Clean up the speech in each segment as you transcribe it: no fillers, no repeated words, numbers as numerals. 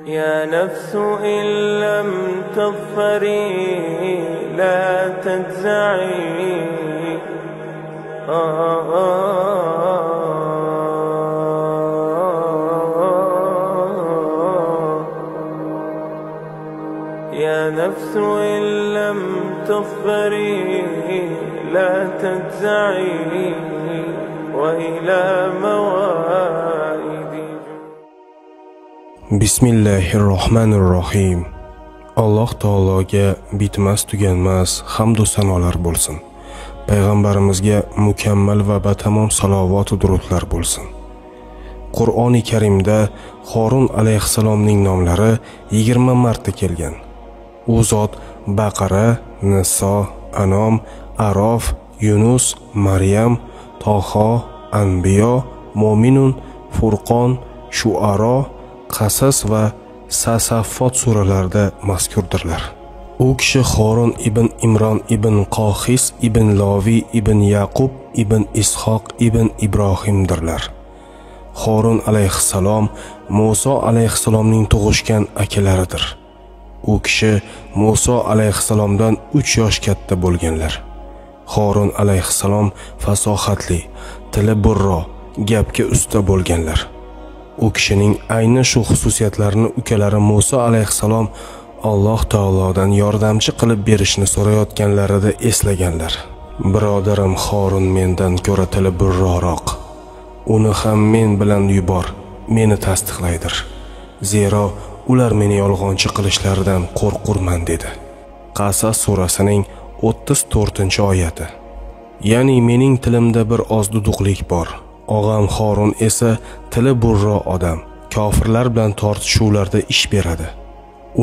يا نفس إن لم تظفري لا تجزعي يا نفس إن لم تظفري لا تجزعي وإلى موائد. Bismillahirrohmanirrohim. Alloh taologa bitmas tuganmas hamd va sanolar bo'lsin. Payg'ambarimizga mukammal va batamom salovat va durudlar bo'lsin. Qur'oni Karimda Horun alayhissalomning nomlari 20 marta kelgan. U zot Baqara, Niso, Anom, Arof, Yunus, Maryam, Toho, Anbiyo, Mo'minun, Furqon, Shu'aro, Qasas va Sasaffot suralarida mazkurdirlar. U kishi Horun ibn Imron ibn Qohis ibn Lovi ibn Yaqub ibn Ishoq ibn Ibrohimdirlar. Horun alayhissalom Muso alayhissalomning tug'ishgan akalaridir. U kishi Muso alayhissalomdan 3 yosh katta bo'lganlar. Horun alayhissalom fasohatli, tili burro, gapga usta bo'lganlar. U kishining ayni shu xususiyatlarini ukalari Muso alayhissalom Alloh taolodan yordamchi qilib berishni so'rayotganlarida eslaganlar. Birodarim Horun mendan ko'ra tili burroroq. Uni ham men bilan yubor, meni tasdiqlaydir. Zero ular meni yolg'onchi qilishlaridan qo'rqurman dedi. Qasas surasining 34-oyati. Ya'ni mening tilimda bir ozduduqlik bor. Og'am Horun esa tili burro odam, kofirlar bilan tortishuvlarda ish beradi.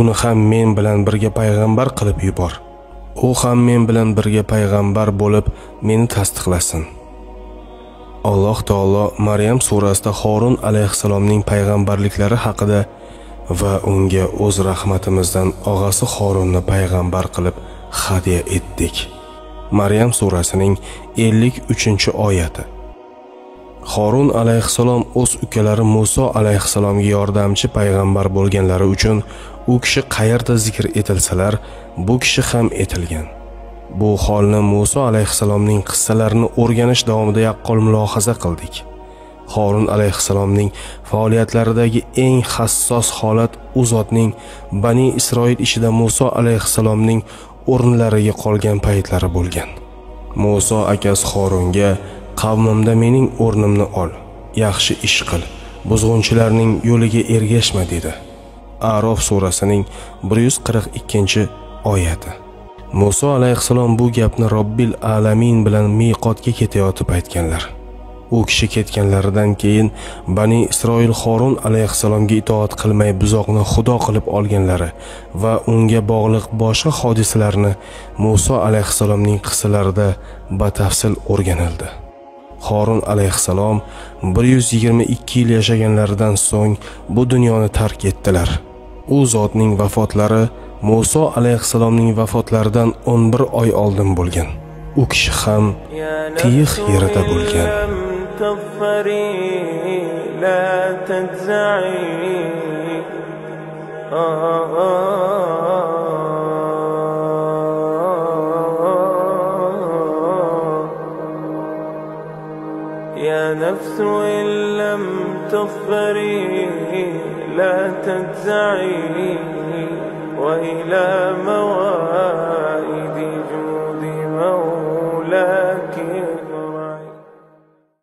Uni ham men bilan birga payg'ambar qilib yubor. U ham men bilan birga payg'ambar bo'lib meni tasdiqlasin. Alloh taolo Maryam surasida Horun alayhissalomning payg'ambarliklari haqida va unga o'z rahmatimizdan og'asi Horunni payg'ambar qilib hadya etdik. Maryam surasining 53-oyati. Horun alayhissalom o'z ukalari Muso alayhissalomga yordamchi payg'ambar bo'lganlari uchun u kishi qayerda zikr etilsalar, bu kishi ham etilgan. Bu holni Muso alayhissalomning qissalarini o'rganish davomida yaqqol mulohaza qildik. Horun alayhissalomning faoliyatlaridagi eng hassos holat u zotning Bani Isroil ishida Muso alayhissalomning o'rnlariga qolgan paytlari bo'lgan. Muso akasi Horunga qavmimda mening o'rnimni ol, yaxshi ish qil, buzg'unchilarning yo'liga ergashma dedi. Arof surasining 142-oyati. Muso alayhissalom bu gapni Robbil alamin bilan miqotga ketayotib aytganlar. U kishi ketganlaridan keyin Bani Isroil Horun alayhissalomga itoat qilmay buzoqni xudo qilib olganlari va unga bog'liq boshqa hodisalarni Muso alayhissalomning qissalarida batafsil o'rganildi. Horun alayhissalom 122 yil yashaganlaridan so'ng bu dunyoni tark etdilar. U zotning vafotlari Muso alayhissalomning vafotlaridan 11 oy oldin bo'lgan. U kishi ham Tiyix yerida bo'lgan. يا نفس إن لم تظفري لا تجزعي وإلى موائد.